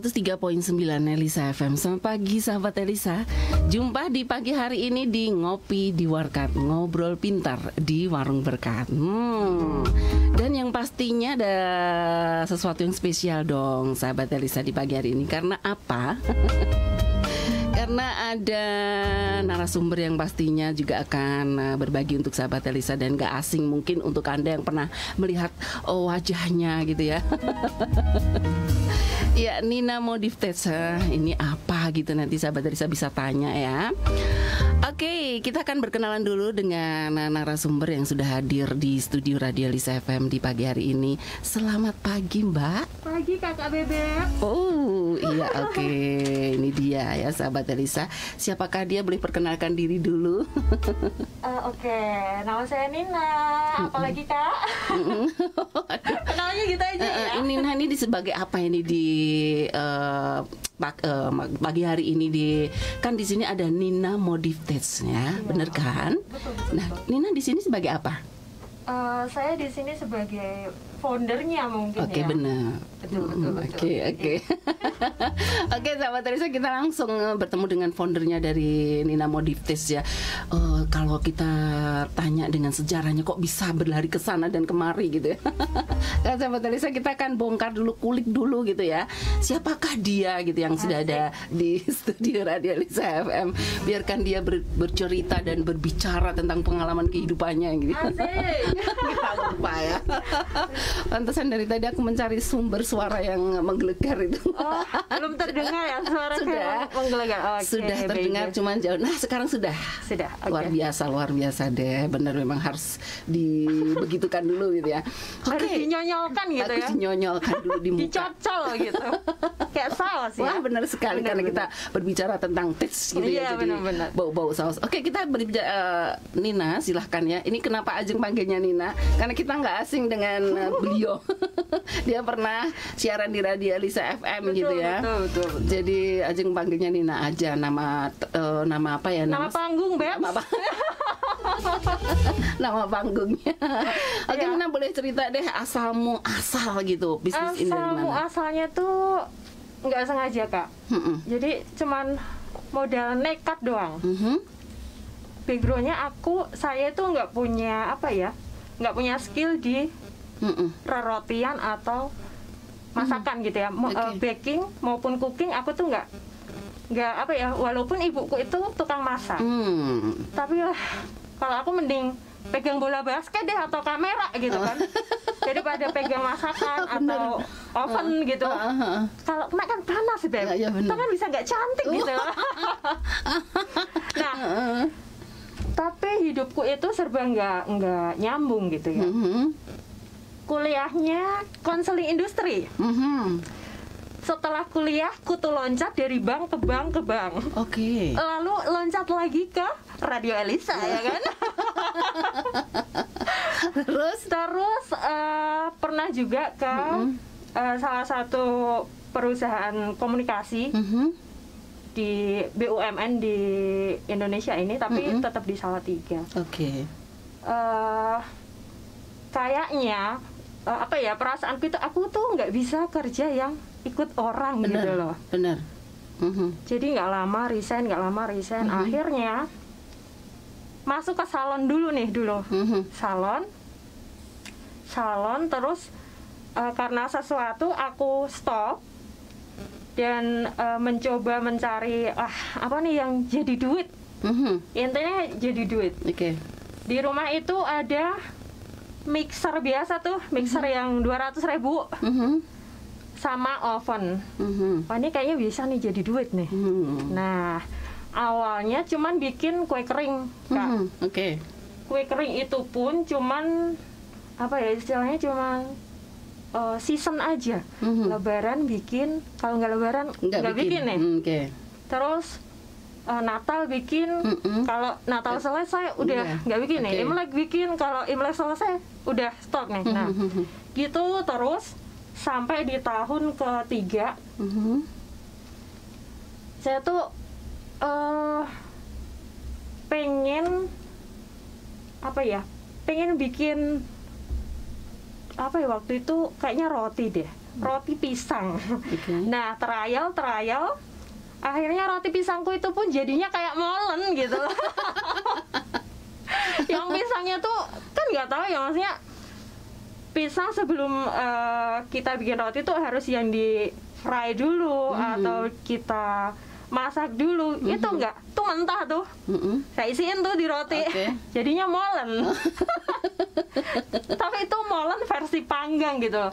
103.9 Elisa FM. Selamat pagi sahabat Elisa. Jumpa di pagi hari ini di Ngopi di Warkat, ngobrol pintar di Warung Berkat. Dan yang pastinya ada sesuatu yang spesial dong sahabat Elisa di pagi hari ini. Karena apa? Karena ada narasumber yang pastinya juga akan berbagi untuk sahabat Elisa dan gak asing mungkin untuk Anda yang pernah melihat wajahnya gitu ya. Ya, Nina Modiftets, ini apa gitu, nanti sahabat Elisa bisa tanya ya. Oke, kita akan berkenalan dulu dengan narasumber yang sudah hadir di studio Radio Elisa FM di pagi hari ini. Selamat pagi Mbak. Pagi Kakak Bebek. Oh iya, oke. Ini dia ya sahabat Elisa. Siapakah dia? Boleh perkenalkan diri dulu. Oke, nama saya Nina. Apalagi Kak? Kenalnya gitu aja ya. Nina ini sebagai apa ini di pagi hari ini kan di sini ada Nina Modiftets ya, bener kan? Betul. Nah, Nina di sini sebagai apa? Saya di sini sebagai foundernya mungkin. Oke, ya. benar. Betul. Oke. Oke, sahabat Teresa, kita langsung bertemu dengan foundernya dari Nina Modiftets ya. Kalau kita tanya dengan sejarahnya kok bisa berlari ke sana dan kemari gitu ya. Nah, sahabat Teresa, kita akan bongkar dulu, kulik dulu gitu ya. Siapakah dia gitu yang sudah ada di studio Radio Elisa FM. Biarkan dia bercerita dan berbicara tentang pengalaman kehidupannya gitu. Asik. Kita lupa ya. Pantesan dari tadi aku mencari sumber suara yang menggelegar itu. Oh, belum terdengar ya suara Sudah. menggelegar. Oke, Sudah terdengar cuman jauh. Nah, sekarang sudah. Sudah. Luar biasa deh. Benar, memang harus dibegitukan dulu gitu ya. Harus dinyonyolkan gitu ya. Harus dinyonyolkan dulu di muka. Dicocol gitu. Kayak saus ya. Wah, benar sekali karena kita berbicara tentang tes gitu ya. Iya, Jadi benar. bau-bau saus. Oke, kita berbicara Nina, silahkan ya. Ini kenapa Ajeng panggilnya Nina? Karena kita nggak asing dengan beliau. Dia pernah siaran di Radio Elisa FM gitu ya. Betul. Jadi Ajeng panggilnya Nina aja. Nama apa ya? Nama panggung, Beb. Nama panggungnya. Oke, Ya. Nina boleh cerita deh asal gitu bisnis ini dari mana? Asalnya tuh nggak sengaja Kak. Jadi cuman modal nekat doang. Backgroundnya saya tuh nggak punya nggak punya skill di rerotian atau masakan gitu ya. Baking maupun cooking aku tuh nggak walaupun ibuku itu tukang masak. Tapi kalau aku mending pegang bola basket deh atau kamera gitu kan, daripada pegang masakan atau oven gitu. Kalau kena kan panas sih Beb, kan bisa nggak cantik gitu. Nah, tapi hidupku itu serba nggak nyambung gitu ya. Kuliahnya konseling industri. Setelah kuliah, kutu loncat dari bank ke bank ke bank. Oke. Lalu loncat lagi ke Radio Elisa ya kan. Terus pernah juga ke salah satu perusahaan komunikasi di BUMN di Indonesia ini, tapi tetap di Salatiga. Oke. Kayaknya perasaanku itu aku tuh nggak bisa kerja yang ikut orang gitu loh. Benar. Jadi nggak lama resign. Akhirnya masuk ke salon dulu. Salon terus karena sesuatu aku stop dan mencoba mencari apa nih yang jadi duit. Intinya jadi duit. Oke. Di rumah itu ada mixer biasa tuh, mixer yang 200.000 sama oven. Wah, ini kayaknya bisa nih jadi duit nih. Nah, awalnya cuman bikin kue kering, Kak. Oke. Kue kering itu pun cuman istilahnya cuman season aja. Lebaran bikin, kalau nggak lebaran nggak bikin nih. Oke. Terus Natal bikin, kalau Natal selesai udah nggak bikin nih. Imlek bikin, kalau Imlek selesai udah stop nih. Nah, gitu terus sampai di tahun ketiga. Saya tuh pengen bikin waktu itu kayaknya roti deh. roti pisang. Nah, trial, akhirnya roti pisangku itu pun jadinya kayak molen gitu. Yang pisangnya tuh kan nggak tahu ya, maksudnya pisang sebelum kita bikin roti tuh harus yang di fry dulu atau kita masak dulu. Itu enggak, tuh mentah tuh. Saya isiin tuh di roti. Jadinya molen. Tapi itu molen versi panggang gitu.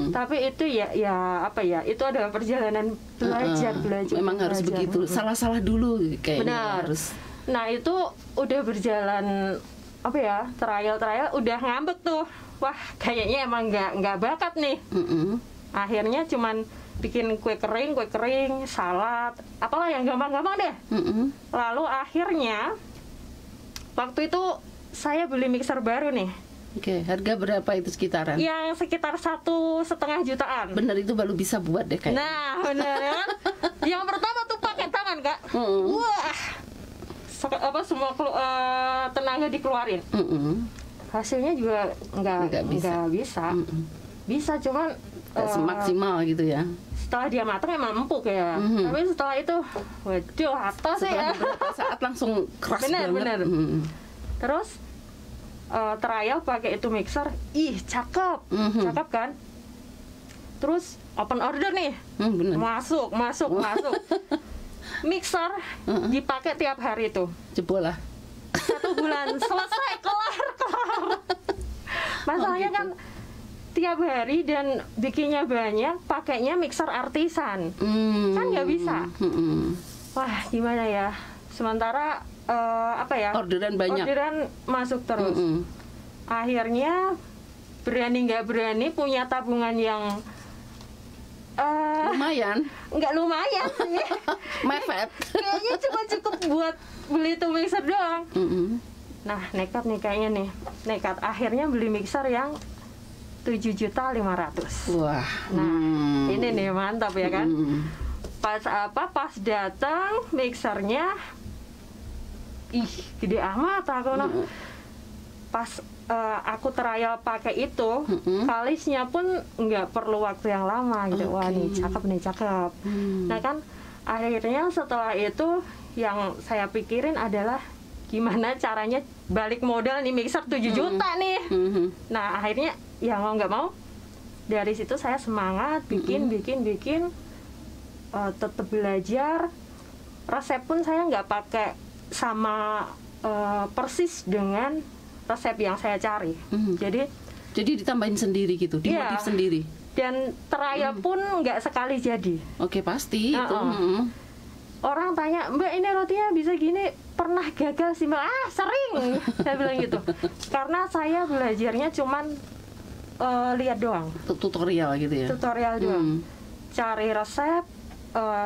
Tapi itu ya apa ya? Itu adalah perjalanan belajar. Memang harus begitu. Salah-salah dulu kayaknya. Benar. Nah, itu udah berjalan apa ya? Trial udah ngambek tuh. Wah, kayaknya emang nggak bakat nih. Akhirnya cuman bikin kue kering, salad, apalah yang gampang-gampang deh. Lalu akhirnya waktu itu saya beli mixer baru nih. Harga berapa itu sekitaran? Yang sekitar 1,5 jutaan. Bener, itu baru bisa buat deh kayaknya. Nah, bener kan? Yang pertama tuh pakai tangan, Kak. Wah, semua tenaga dikeluarin. Hasilnya juga nggak bisa. Bisa, cuman semaksimal gitu ya. Setelah dia matang emang empuk ya. Tapi setelah itu, waduh, atas sih ya. Beberapa saat langsung keras banget. Bener. Terus trial pakai itu mixer, cakep kan. Terus open order nih, masuk. Mixer dipakai tiap hari tuh. Jebol lah. 1 bulan selesai, kelar. Masalahnya kan tiap hari dan bikinnya banyak, pakainya mixer artisan. Kan nggak bisa. Wah, gimana ya? Sementara orderan masuk terus. Akhirnya berani nggak berani punya tabungan yang lumayan. Nggak lumayan sih. Mepet. Kayaknya cuma cukup buat beli tuh mixer doang. Nah, nekat nih kayaknya nih. Akhirnya beli mixer yang 7.500.000. Wah. Nah, ini nih mantap ya kan. Pas datang mixernya, gede amat aku. Pas aku trial pakai itu, kalisnya pun nggak perlu waktu yang lama gitu. Wah, nih cakep. Nah kan, akhirnya setelah itu yang saya pikirin adalah gimana caranya balik modal nih, mixer 7 juta nih. Nah, akhirnya ya mau nggak mau dari situ saya semangat bikin, tetap belajar. Resep pun saya nggak pakai sama persis dengan resep yang saya cari. Jadi ditambahin sendiri gitu, dimotif sendiri. Dan trial pun nggak sekali jadi. Pasti itu. Orang tanya, Mbak, ini rotinya bisa gini, pernah gagal sih Mbak? Sering. Saya bilang gitu. Karena saya belajarnya cuman lihat doang. Tutorial gitu ya? Tutorial doang. Cari resep,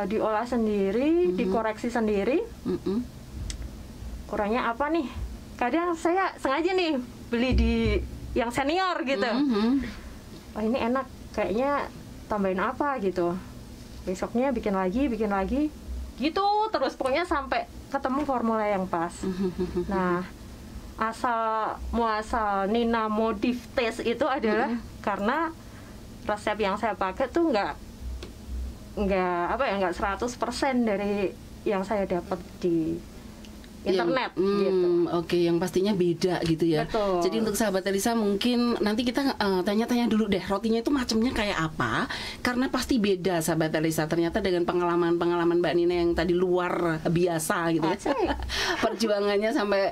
diolah sendiri, dikoreksi sendiri. Kurangnya apa nih? Kadang saya sengaja nih beli di yang senior gitu. Wah, ini enak, kayaknya tambahin apa gitu. Besoknya bikin lagi. Gitu terus, pokoknya sampai ketemu formula yang pas. Nah, asal muasal Nina Modif Taste itu adalah karena resep yang saya pakai tuh nggak 100% dari yang saya dapat di internet gitu. Yang pastinya beda gitu ya. Betul. Jadi untuk sahabat Elisa, mungkin nanti kita tanya-tanya dulu deh rotinya itu macamnya kayak apa, karena pasti beda sahabat Elisa. Ternyata dengan pengalaman Mbak Nina yang tadi luar biasa gitu ya. Perjuangannya sampai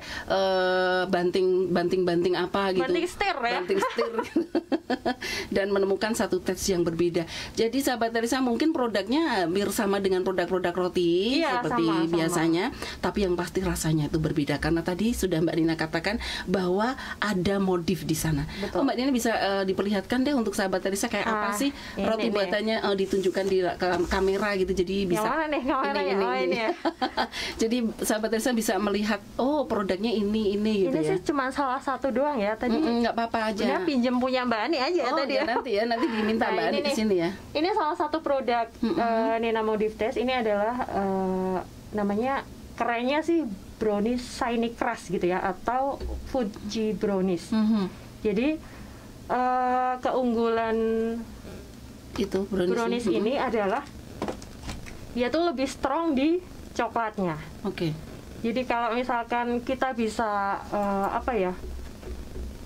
banting apa gitu. Banting setir ya. Dan menemukan satu teks yang berbeda. Jadi sahabat Elisa, mungkin produknya hampir sama dengan produk-produk roti seperti biasanya, tapi yang pasti rasanya itu berbeda karena tadi sudah Mbak Nina katakan bahwa ada modif di sana. Mbak Nina bisa diperlihatkan deh untuk sahabat Elisa kayak apa sih roti buatannya, ditunjukkan di kamera gitu, jadi bisa. Ini. Jadi sahabat Elisa bisa melihat produknya ini gitu ya. Ini sih cuma salah satu doang ya tadi. Nggak apa-apa aja. Udah pinjem punya Mbak Ani aja tadi ya. Nanti diminta Mbak Ani di sini ya. Ini salah satu produk Nina Modif Taste. Ini adalah namanya, kerennya sih brownies shiny crust gitu ya, atau Fuji brownies. Jadi keunggulan itu brownies ini adalah dia tuh lebih strong di coklatnya. Oke. Jadi kalau misalkan kita bisa apa ya,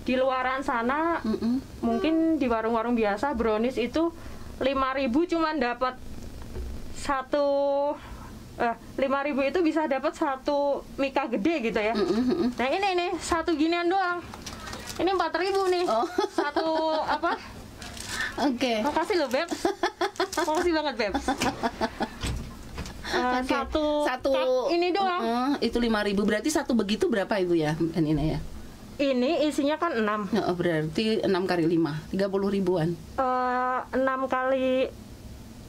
di luaran sana mungkin di warung-warung biasa brownies itu 5.000 cuman dapat satu 5.000 itu bisa dapat satu mika gede gitu ya. Nah ini nih satu ginian doang. Ini 4.000 nih. Satu apa? Oke. Makasih loh Beb. Makasih banget Beb. Satu ini doang. Itu 5.000, berarti satu begitu berapa itu ya, Nina ya? Ini isinya kan 6. Berarti 6 kali 5, 30 ribuan. 6 kali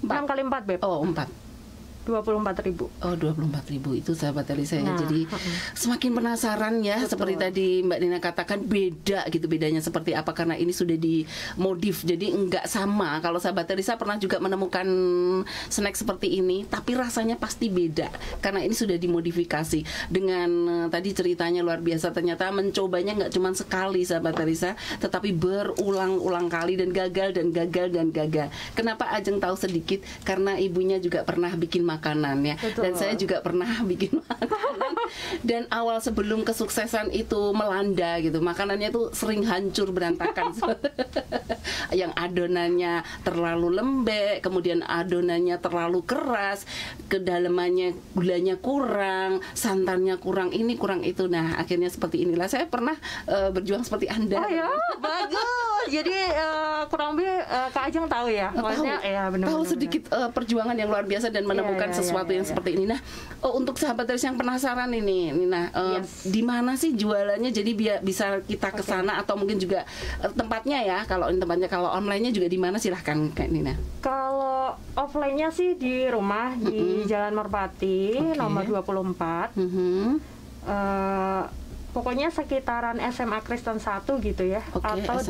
4 Beb. 4. 24.000. 24.000 itu sahabat Elisa ya. Jadi semakin penasaran ya. Betul. Seperti tadi Mbak Nina katakan, beda gitu, bedanya seperti apa karena ini sudah dimodif. Jadi enggak sama. Kalau sahabat Elisa pernah juga menemukan snack seperti ini, tapi rasanya pasti beda karena ini sudah dimodifikasi. Dengan tadi ceritanya luar biasa, ternyata mencobanya nggak cuma sekali sahabat Elisa, tetapi berulang-ulang kali dan gagal dan gagal dan gagal. Kenapa Ajeng tahu sedikit? Karena ibunya juga pernah bikin makanan ya. Betul. Dan saya juga pernah bikin makanan. Dan awal sebelum kesuksesan itu melanda gitu, makanannya tuh sering hancur berantakan. Yang adonannya terlalu lembek, kemudian adonannya terlalu keras, kedalamannya gulanya kurang, santannya kurang ini kurang itu. Nah akhirnya seperti inilah. Saya pernah berjuang seperti Anda. Oh ya, bagus. Jadi kurang lebih Kak Ajeng tahu ya. Maksudnya ya benar. Tahu sedikit perjuangan yang luar biasa dan menemukan sesuatu yang seperti ini. Nah, untuk sahabat terus yang penasaran ini, Nina, di mana sih jualannya? Jadi bisa kita ke sana atau mungkin juga tempatnya ya. Kalau tempatnya, kalau online-nya juga di mana, silahkan Kak Nina. Kalau offline-nya sih di rumah di Jalan Merpati nomor 24. Pokoknya sekitaran SMA Kristen 1 gitu ya. Atau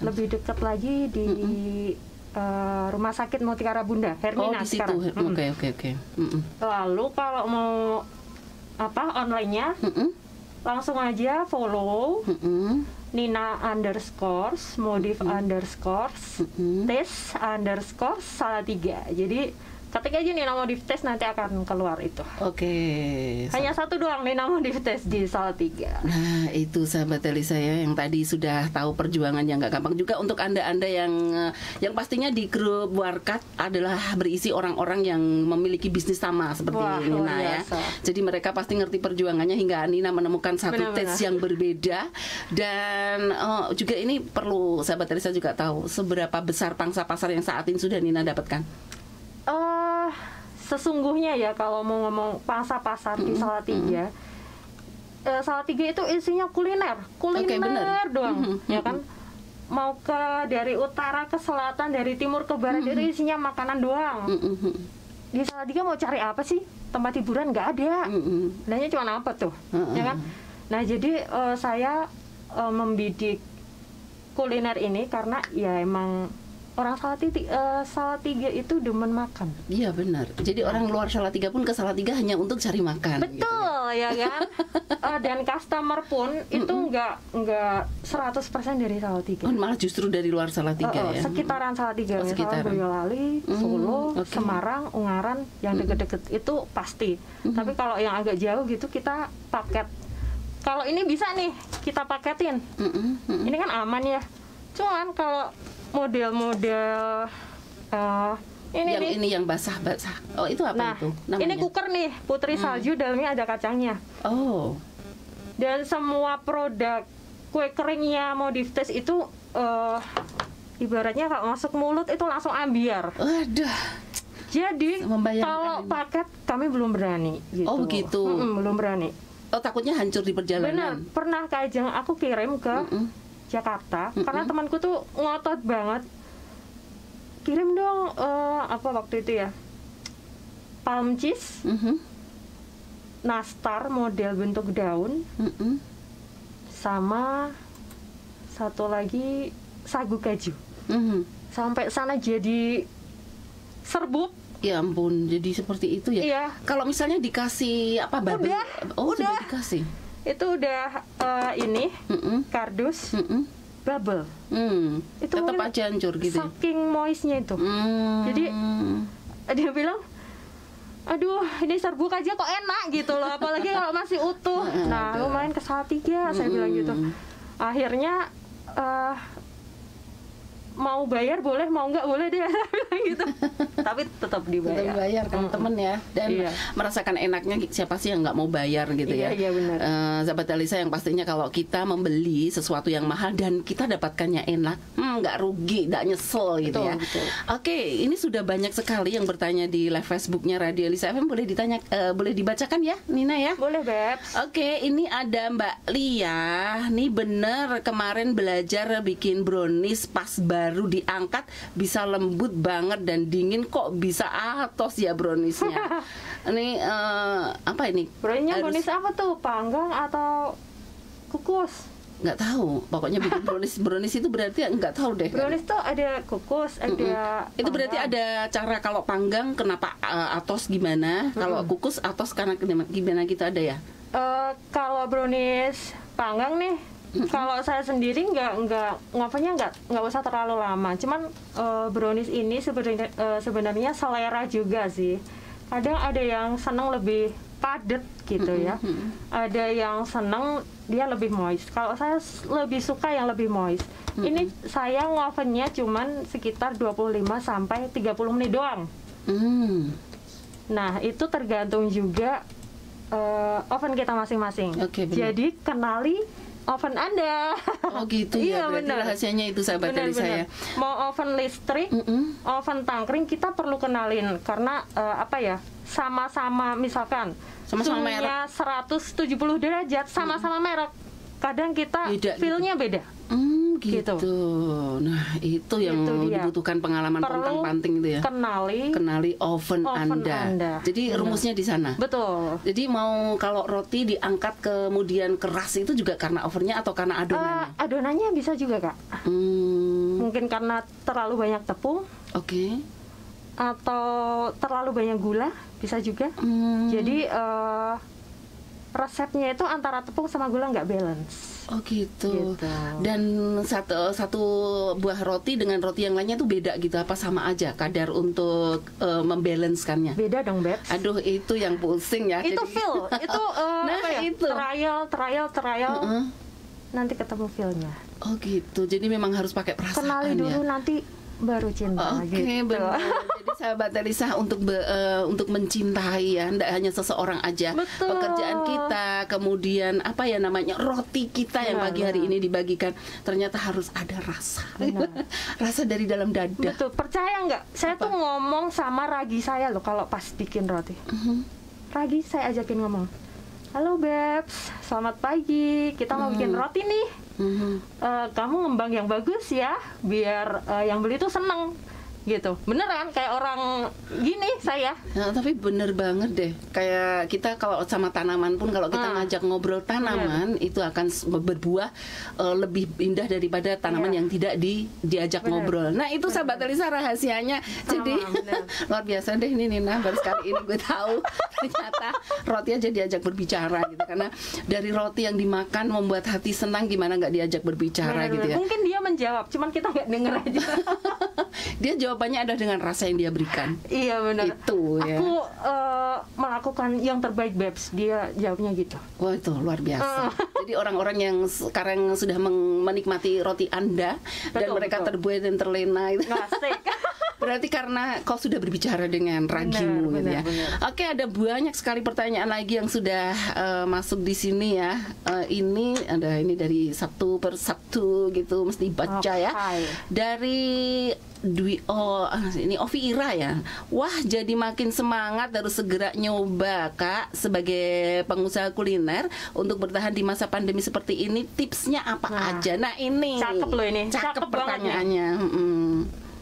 lebih dekat lagi di Rumah Sakit Mutiara Bunda, Hermina sekarang. Oke. Lalu kalau mau online-nya, langsung aja follow Nina _ modif _ tes _ Salatiga. Jadi ketik aja Nina Modif Tes, nanti akan keluar itu. Oke. Hanya satu doang Nina Modif Tes di Salatiga. Nah itu sahabat Elisa ya, yang tadi sudah tahu perjuangan yang nggak gampang. Juga untuk anda-anda yang pastinya di grup Warkat adalah berisi orang-orang yang memiliki bisnis sama seperti Nina ya. Jadi mereka pasti ngerti perjuangannya hingga Nina menemukan satu tes yang berbeda. Dan juga ini perlu sahabat Elisa juga tahu seberapa besar pangsa pasar yang saat ini sudah Nina dapatkan. Sesungguhnya ya kalau mau ngomong pangsa pasar di Salatiga, Salatiga itu isinya kuliner doang, ya kan? Mau dari utara ke selatan, dari timur ke barat itu isinya makanan doang. Di Salatiga mau cari apa sih? Tempat hiburan nggak ada. Adanya cuma apa tuh, ya kan? Nah jadi saya membidik kuliner ini karena ya emang orang Salatiga itu demen makan. Iya benar. Jadi orang luar Salatiga pun ke Salatiga hanya untuk cari makan. Betul gitu ya kan. Dan customer pun itu nggak 100% dari Salatiga. Malah justru dari luar Salatiga ya. Sekitaran Salatiga, misalnya Boyolali, Solo, Semarang, Ungaran, yang deket-deket itu pasti. Tapi kalau yang agak jauh gitu kita paket. Kalau ini bisa nih kita paketin. Ini kan aman ya. Cuman kalau model-model ini yang basah. Oh itu apa itu namanya? Ini cooker nih, Putri Salju, dalamnya ada kacangnya. Oh. Dan semua produk kue keringnya Modif Tes itu ibaratnya kalau masuk mulut itu langsung ambiar. Waduh. Jadi kalau paket kami belum berani gitu. Oh begitu. Belum berani. Oh takutnya hancur di perjalanan. Benar. Pernah Kak Ajeng aku kirim ke Jakarta, karena temanku tuh ngotot banget, kirim dong waktu itu ya, palm cheese, nastar model bentuk daun, sama satu lagi sagu keju. Sampai sana jadi serbuk. Ya ampun, jadi seperti itu ya. Iya. Kalau misalnya dikasih bubble, udah dikasih. Itu udah ini kardus, bubble. Itu tetap aja hancur gitu. Saking moistnya itu. Jadi dia bilang, aduh ini serbuk aja kok enak gitu loh, apalagi kalau masih utuh. Nah lumayan kesal 3, saya bilang gitu. Akhirnya mau bayar boleh, mau nggak boleh deh, saya bilang gitu. Tapi tetap dibayar. Tetap bayar kan temen ya, dan merasakan enaknya siapa sih yang nggak mau bayar gitu ya. Iya benar. Sahabat Alisa, yang pastinya kalau kita membeli sesuatu yang mahal dan kita dapatkannya enak, nggak rugi, nggak nyesel gitu ya. Betul. Oke, ini sudah banyak sekali yang bertanya di live Facebooknya Radio Alisa FM. Boleh ditanya, boleh dibacakan ya, Nina ya? Boleh, Bebs. Oke, ini ada Mbak Lia. Nih bener kemarin belajar bikin brownies pas baru diangkat bisa lembut banget dan dingin, kok bisa atos ya browniesnya. Ini apa ini? Brownies apa tuh? Panggang atau kukus? Nggak tahu. Pokoknya bikin brownies itu berarti nggak tahu deh. Brownies tuh ada kukus, ada itu berarti ada cara. Kalau panggang kenapa atos gimana? Kalau kukus atos karena gimana kita ada ya? Kalau brownies panggang nih, kalau saya sendiri ngovennya nggak usah terlalu lama. Cuman brownies ini sebenarnya selera juga sih. Kadang ada yang seneng lebih padat gitu ya. Ada yang seneng dia lebih moist. Kalau saya lebih suka yang lebih moist. Ini saya ngovennya cuman sekitar 25 sampai 30 menit doang. Nah, itu tergantung juga oven kita masing-masing. Jadi kenali oven Anda. Oh gitu ya. Iya, berarti rahasianya itu sahabat dari saya. Mau oven listrik, oven tangkring kita perlu kenalin karena apa ya? Sama-sama misalkan suhunya 170 derajat, sama-sama merek. Kadang kita feel-nya beda. Gitu. Nah, itu yang dibutuhkan pengalaman pontang-panting itu ya. Kenali oven Anda. Jadi rumusnya di sana. Betul. Jadi mau kalau roti diangkat kemudian keras itu juga karena ovennya atau karena adonannya? Adonannya bisa juga, Kak. Mungkin karena terlalu banyak tepung. Atau terlalu banyak gula, bisa juga. Jadi resepnya itu antara tepung sama gula nggak balance. Oh gitu. Dan satu buah roti dengan roti yang lainnya tuh beda gitu, apa sama aja kadar untuk membalancekannya? Beda dong, Beb. Aduh, itu yang pusing ya. Itu feel, itu nah, apa ya? Itu. Trial. Nanti ketemu feelnya. Oh gitu. Jadi memang harus pakai perasaan. Kenali dulu nanti baru cinta. Oke, benar. Jadi sahabat Alisa, untuk mencintai ya, tidak hanya seseorang aja. Betul. Pekerjaan kita, kemudian apa ya namanya, roti kita yang pagi hari ini dibagikan, ternyata harus ada rasa. Rasa dari dalam dada. Betul. Percaya nggak? Saya tuh ngomong sama Ragi saya loh kalau pas bikin roti. Ragi saya ajakin ngomong, halo Bebs, selamat pagi, kita mau bikin roti nih. Kamu ngembang yang bagus ya, biar yang beli tuh seneng gitu. Beneran kayak orang gini saya. Nah, tapi bener banget deh. Kayak kita kalau sama tanaman pun, kalau kita ngajak ngobrol tanaman, itu akan berbuah lebih indah daripada tanaman yang tidak diajak ngobrol. Nah, itu sahabat Alisa rahasianya. Jadi luar biasa deh ini Nina, baru sekali ini gue tahu ternyata roti aja diajak berbicara gitu. Karena dari roti yang dimakan membuat hati senang, gimana nggak diajak berbicara gitu ya. Mungkin dia menjawab, cuman kita nggak denger aja. Dia jawabannya ada dengan rasa yang dia berikan. Iya benar. Itu ya. Aku melakukan yang terbaik, Bebs. Dia jawabnya gitu. Wah, itu luar biasa. Jadi orang-orang yang sekarang sudah menikmati roti Anda, dan mereka terbuai dan terlena itu. Berarti karena kau sudah berbicara dengan ragimu gitu ya. Oke, ada banyak sekali pertanyaan lagi yang sudah masuk di sini ya. Ini dari Sabtu per Sabtu gitu, mesti baca ya. Dari ini Ovi Ira ya. Wah, jadi makin semangat, harus segera nyoba Kak sebagai pengusaha kuliner untuk bertahan di masa pandemi seperti ini. Tipsnya apa aja? Nah, ini cakep loh ini. Cakep pertanyaannya.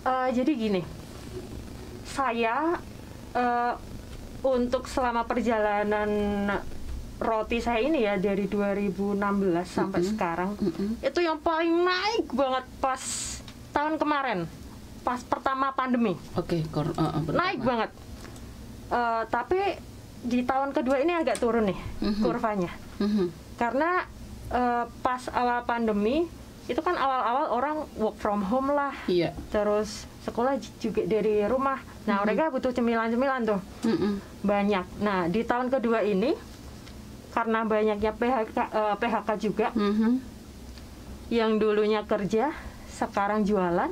Jadi gini, saya untuk selama perjalanan roti saya ini ya dari 2016 sampai sekarang, itu yang paling naik banget pas tahun kemarin, pas pertama pandemi. Naik banget. Tapi di tahun kedua ini agak turun nih kurvanya, karena pas awal pandemi itu kan awal-awal orang work from home lah, Iya. terus sekolah juga dari rumah. Nah, mereka butuh cemilan-cemilan tuh banyak. Nah, di tahun kedua ini karena banyaknya PHK juga, yang dulunya kerja sekarang jualan,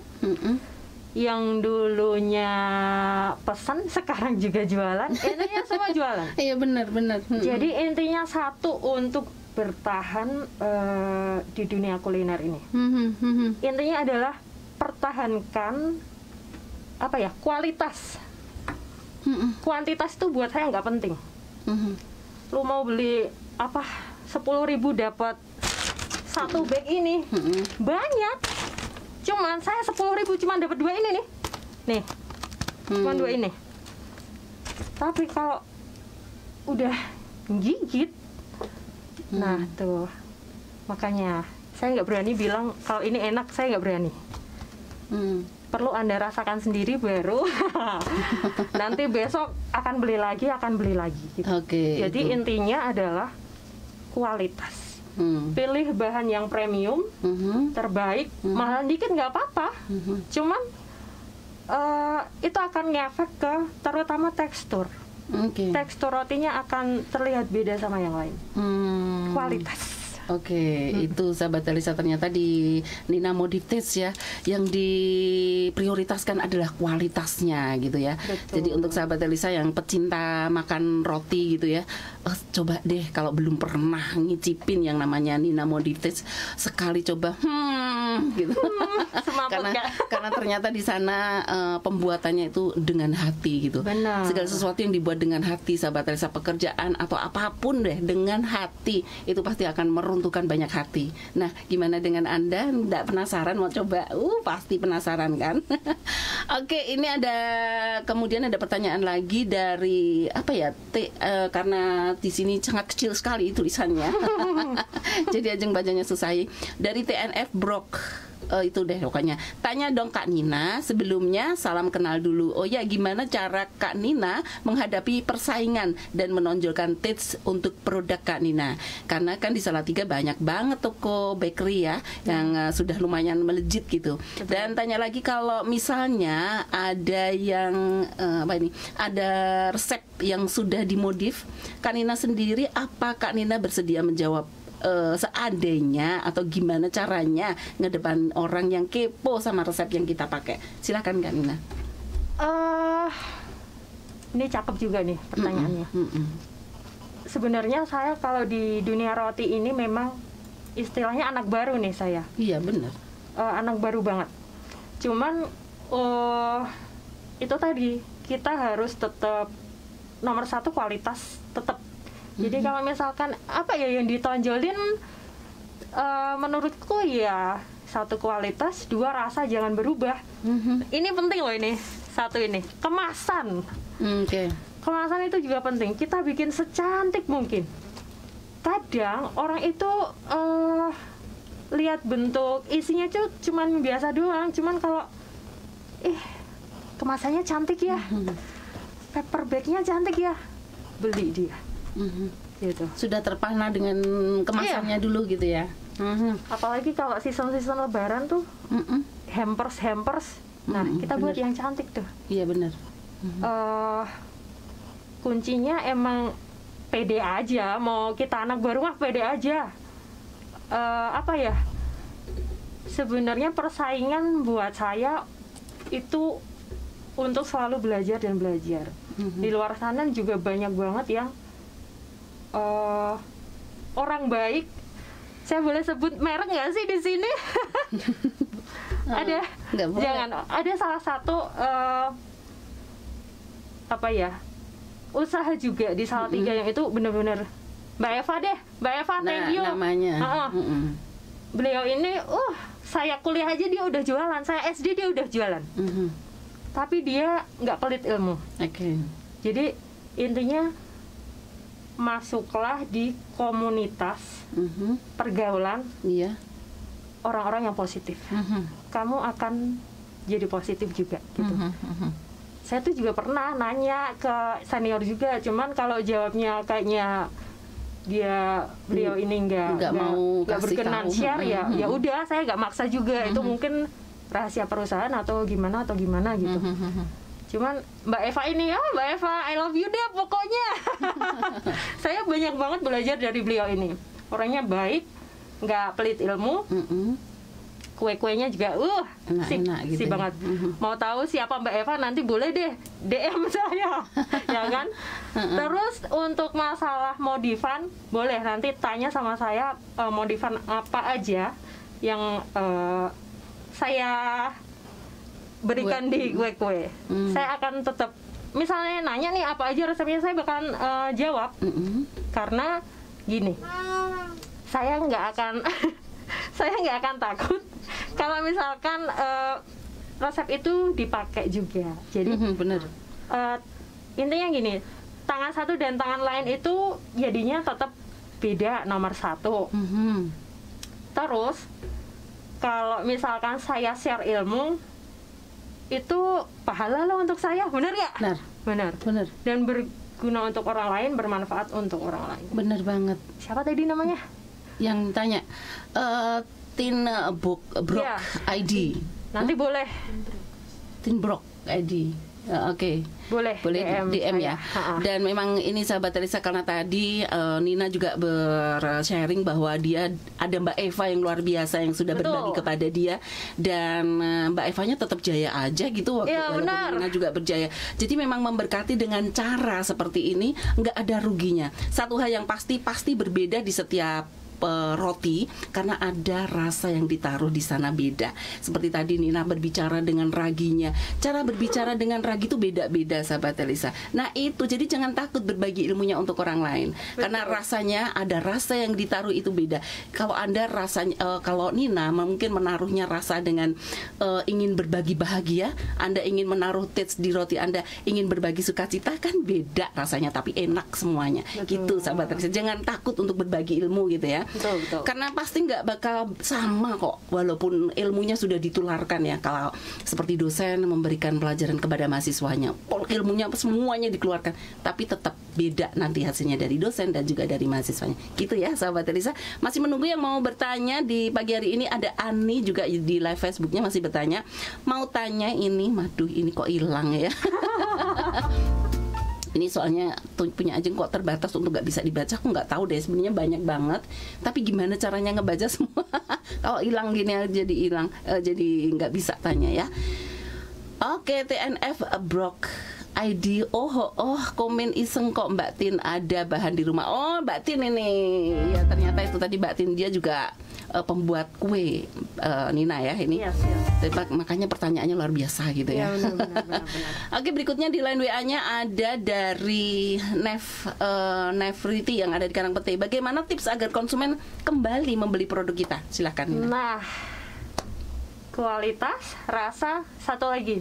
yang dulunya pesan sekarang juga jualan, intinya semua jualan. Iya, benar. Jadi intinya satu, untuk bertahan di dunia kuliner ini. Intinya adalah pertahankan kualitas. Kuantitas itu buat saya nggak penting. Lu mau beli 10.000 dapat satu bag ini, banyak. Cuman saya 10.000 cuma dapat 2 ini nih, cuma 2 ini. Tapi kalau udah gigit, nah tuh makanya saya nggak berani bilang kalau ini enak, saya nggak berani. Perlu Anda rasakan sendiri baru nanti besok akan beli lagi gitu. Jadi intinya adalah kualitas. Pilih bahan yang premium, terbaik, mahal dikit nggak apa-apa. Cuman itu akan ngefek ke terutama tekstur. Tekstur rotinya akan terlihat beda sama yang lain. Kualitas. Itu sahabat Elisa, ternyata di Nina Modives ya, yang diprioritaskan adalah kualitasnya gitu ya. Betul. Jadi untuk sahabat Elisa yang pecinta makan roti gitu ya, coba deh kalau belum pernah ngicipin yang namanya Nina Modives, sekali coba gitu. Karena ternyata di sana pembuatannya itu dengan hati gitu. Benar. Segala sesuatu yang dibuat dengan hati, sahabat Elisa, pekerjaan atau apapun deh dengan hati, itu pasti akan meruntuhkan banyak hati. Nah, gimana dengan Anda? Nggak penasaran mau coba? Pasti penasaran kan? Oke, ini kemudian ada pertanyaan lagi dari karena di sini sangat kecil sekali tulisannya. Jadi ajeng bacanya susah. Dari TNF Brok. Itu deh pokoknya. Tanya dong Kak Nina, sebelumnya salam kenal dulu. Oh ya, gimana cara Kak Nina menghadapi persaingan dan menonjolkan tips untuk produk Kak Nina? Karena kan di Salatiga banyak banget toko bakery ya yang sudah lumayan melejit gitu. Dan tanya lagi, kalau misalnya ada yang ada resep yang sudah dimodif, Kak Nina sendiri, apa Kak Nina bersedia menjawab seandainya, atau gimana caranya ngedepan orang yang kepo sama resep yang kita pakai? Silakan Kak Nina. Ini cakep juga nih pertanyaannya. Sebenarnya saya kalau di dunia roti ini memang istilahnya anak baru nih saya. Iya benar. Anak baru banget. Cuman itu tadi, kita harus tetap nomor satu kualitas tetap. Jadi kalau misalkan yang ditonjolin, menurutku ya satu kualitas, dua rasa jangan berubah. Ini penting loh, ini satu, ini kemasan. Kemasan itu juga penting. Kita bikin secantik mungkin. Kadang orang itu lihat bentuk isinya cuman biasa doang. Cuman kalau kemasannya cantik ya, paper bagnya cantik ya, beli dia. Gitu. Sudah terpana dengan kemasannya dulu gitu ya. Apalagi kalau season lebaran tuh, hampers. Nah, kita buat yang cantik tuh. Iya benar. Kuncinya emang pede aja. Mau kita anak baru mah pede aja. Sebenarnya persaingan buat saya itu untuk selalu belajar dan belajar. Di luar sana juga banyak banget yang orang baik. Saya boleh sebut merek nggak sih di sini? Ada salah satu usaha juga di Salatiga yang itu benar-benar Mbak Eva, thank you. Namanya. Beliau ini, saya kuliah aja dia udah jualan, saya SD dia udah jualan. Tapi dia nggak pelit ilmu. Jadi intinya, masuklah di komunitas pergaulan orang-orang yang positif. Kamu akan jadi positif juga gitu. Saya tuh juga pernah nanya ke senior juga, cuman kalau jawabnya kayaknya beliau ini nggak berkenan share, ya udah saya nggak maksa juga. Itu mungkin rahasia perusahaan atau gimana gitu. Cuman Mbak Eva ini, Mbak Eva I love you deh pokoknya. Saya banyak banget belajar dari beliau ini. Orangnya baik, nggak pelit ilmu. Kue-kuenya juga enak gitu sih banget. Mau tahu siapa Mbak Eva nanti boleh deh DM saya. Ya kan. Terus untuk masalah modifan, boleh nanti tanya sama saya modifan apa aja yang saya berikan di kue-kue. Saya akan tetap, misalnya nanya nih apa aja resepnya, saya bakalan jawab. Karena gini, saya nggak akan takut kalau misalkan resep itu dipakai juga. Jadi bener. Intinya gini, tangan satu dan tangan lain itu jadinya tetap beda nomor satu. Terus kalau misalkan saya share ilmu, itu pahala lah untuk saya, bener ya? Benar. Dan berguna untuk orang lain, bermanfaat untuk orang lain. Bener banget. Siapa tadi namanya? Yang tanya Tin Brok ya. ID. Nanti boleh. Tin Brok ID. Oke. Boleh DM ya. Dan memang ini sahabat Teresa, karena tadi Nina juga bersharing bahwa dia ada Mbak Eva yang luar biasa yang sudah berbagi kepada dia, dan Mbak Evanya tetap jaya aja gitu walaupun Nina juga berjaya. Jadi memang memberkati dengan cara seperti ini nggak ada ruginya. Satu hal yang pasti berbeda di setiap roti, karena ada rasa yang ditaruh di sana beda. Seperti tadi Nina berbicara dengan raginya, cara berbicara dengan ragi itu beda-beda sahabat Elisa. Nah itu, jadi jangan takut berbagi ilmunya untuk orang lain. Karena rasanya, ada rasa yang ditaruh itu beda. Kalau Anda rasanya, kalau Nina mungkin menaruhnya rasa dengan ingin berbagi bahagia, Anda ingin menaruh taste di roti Anda, ingin berbagi sukacita, kan beda rasanya tapi enak semuanya. Gitu sahabat Elisa. Jangan takut untuk berbagi ilmu gitu ya. Betul. Karena pasti nggak bakal sama kok, walaupun ilmunya sudah ditularkan ya. Kalau seperti dosen memberikan pelajaran kepada mahasiswanya, ilmunya semuanya dikeluarkan, tapi tetap beda nanti hasilnya dari dosen dan juga dari mahasiswanya. Gitu ya sahabat Elisa. Masih menunggu yang mau bertanya di pagi hari ini. Ada Ani juga di live Facebooknya masih bertanya, mau tanya ini, maduh ini kok hilang ya. Ini soalnya punya Ajeng kok terbatas untuk nggak bisa dibaca. Aku nggak tahu deh, sebenarnya banyak banget. Tapi gimana caranya ngebaca semua? Kalau hilang gini jadi hilang, jadi nggak bisa tanya ya. Oke, TNF Brok ID. Komen iseng kok Mbak Tin ada bahan di rumah. Oh Mbak Tin ini, ya ternyata itu tadi Mbak Tin dia juga pembuat kue, Nina ya ini. Yes. Makanya pertanyaannya luar biasa gitu ya. Benar. Oke, berikutnya di line WA-nya ada dari Nefriti yang ada di Karangpete. Bagaimana tips agar konsumen kembali membeli produk kita? Silahkan Nina. Nah, kualitas, rasa, satu lagi,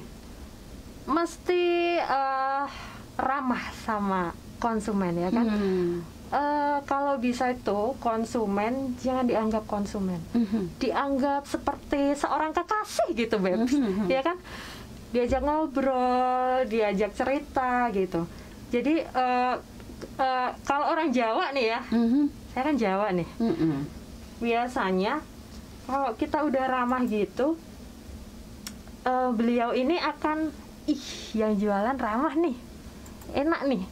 mesti ramah sama konsumen ya kan. Kalau bisa itu konsumen jangan dianggap konsumen, dianggap seperti seorang kekasih gitu Beb. Ya kan, diajak ngobrol, diajak cerita gitu. Jadi kalau orang Jawa nih ya, saya kan Jawa nih, biasanya kalau kita udah ramah gitu, beliau ini akan, yang jualan ramah nih, enak nih,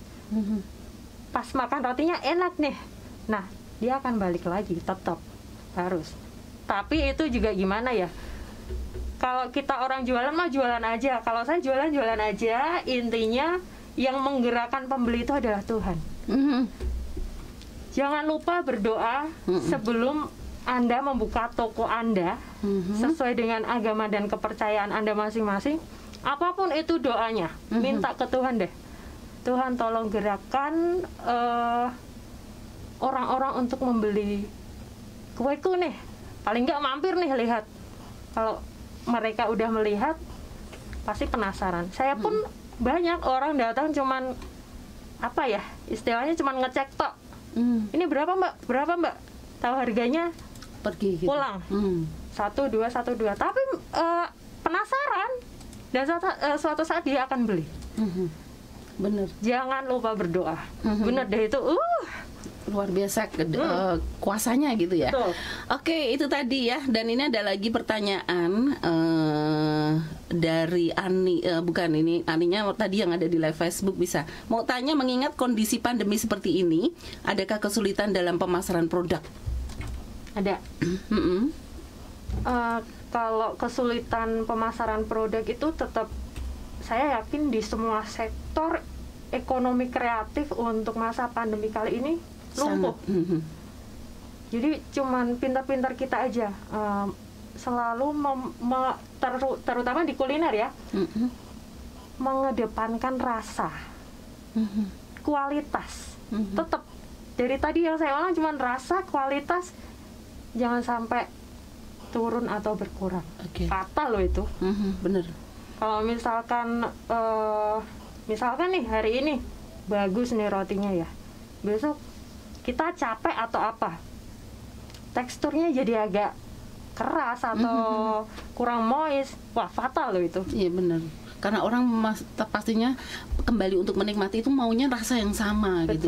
pas makan rotinya enak nih. Nah, dia akan balik lagi, tetap harus. Tapi itu juga gimana ya, kalau kita orang jualan mah jualan aja. Kalau saya jualan aja. Intinya yang menggerakkan pembeli itu adalah Tuhan. Jangan lupa berdoa sebelum Anda membuka toko Anda, sesuai dengan agama dan kepercayaan Anda masing-masing. Apapun itu doanya, minta ke Tuhan deh. Tuhan tolong gerakkan orang-orang untuk membeli kueku nih. Paling nggak mampir nih lihat. Kalau mereka udah melihat, pasti penasaran. Saya pun banyak orang datang cuman apa ya, istilahnya cuman ngecek tok. Ini berapa mbak? Tahu harganya, pergi gitu. Pulang. 1, 2. Tapi penasaran, dan suatu saat dia akan beli. Bener. Jangan lupa berdoa. Bener deh itu. luar biasa kuasanya gitu ya. Betul. Oke, itu tadi ya. Dan ini ada lagi pertanyaan dari Ani, bukan ini Aninya tadi yang ada di live Facebook. Bisa mau tanya, mengingat kondisi pandemi seperti ini, adakah kesulitan dalam pemasaran produk? Ada. Kalau kesulitan pemasaran produk itu tetap, saya yakin di semua sektor ekonomi kreatif untuk masa pandemi kali ini lumpuh. Jadi cuman pintar-pintar kita aja, selalu terutama di kuliner ya, mengedepankan rasa, kualitas. Tetap dari tadi yang saya ulang cuman rasa, kualitas, jangan sampai turun atau berkurang. Fatal loh itu. Bener. Kalau misalkan nih hari ini bagus nih rotinya ya, besok kita capek atau apa, teksturnya jadi agak keras atau kurang moist, wah fatal loh itu. Iya benar. Karena orang pastinya kembali untuk menikmati itu maunya rasa yang sama. Gitu,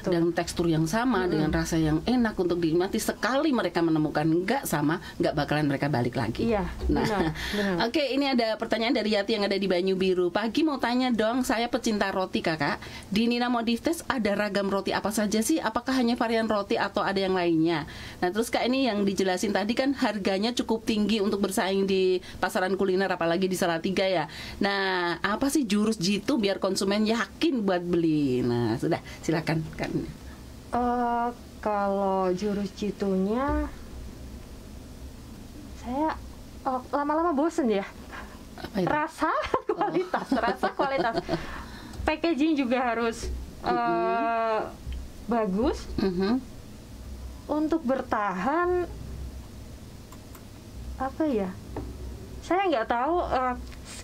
dengan tekstur yang sama, dengan rasa yang enak untuk dinikmati. Sekali mereka menemukan nggak sama, nggak bakalan mereka balik lagi. Iya. Nah, benar. Oke, ini ada pertanyaan dari Yati yang ada di Banyu Biru. Pagi mau tanya dong, saya pecinta roti kakak. Di Nina Modiftes ada ragam roti apa saja sih? Apakah hanya varian roti atau ada yang lainnya? Nah terus kak, ini yang dijelasin tadi kan harganya cukup tinggi untuk bersaing di pasaran kuliner, apalagi di Salatiga ya. Nah, apa sih jurus jitu biar konsumen yakin buat beli? Nah, sudah, silakan kan. Kalau jurus jitunya, saya lama-lama bosen ya. Apa itu? Rasa kualitas. Packaging juga harus bagus. Untuk bertahan, apa ya? Saya nggak tahu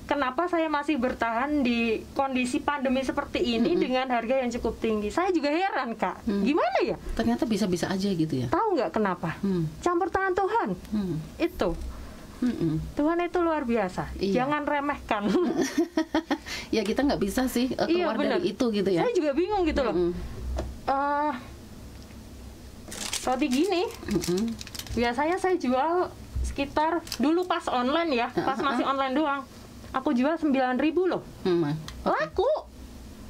kenapa saya masih bertahan di kondisi pandemi seperti ini dengan harga yang cukup tinggi. Saya juga heran kak, gimana ya? Ternyata bisa-bisa aja gitu ya. Tahu nggak kenapa? Campur tangan Tuhan. Itu Tuhan itu luar biasa. Iya. Jangan remehkan. Ya kita nggak bisa sih keluar dari itu gitu ya. Saya juga bingung gitu loh. Roti gini, biasanya saya jual sekitar dulu pas online ya, pas masih online doang, aku jual 9.000 loh. Laku.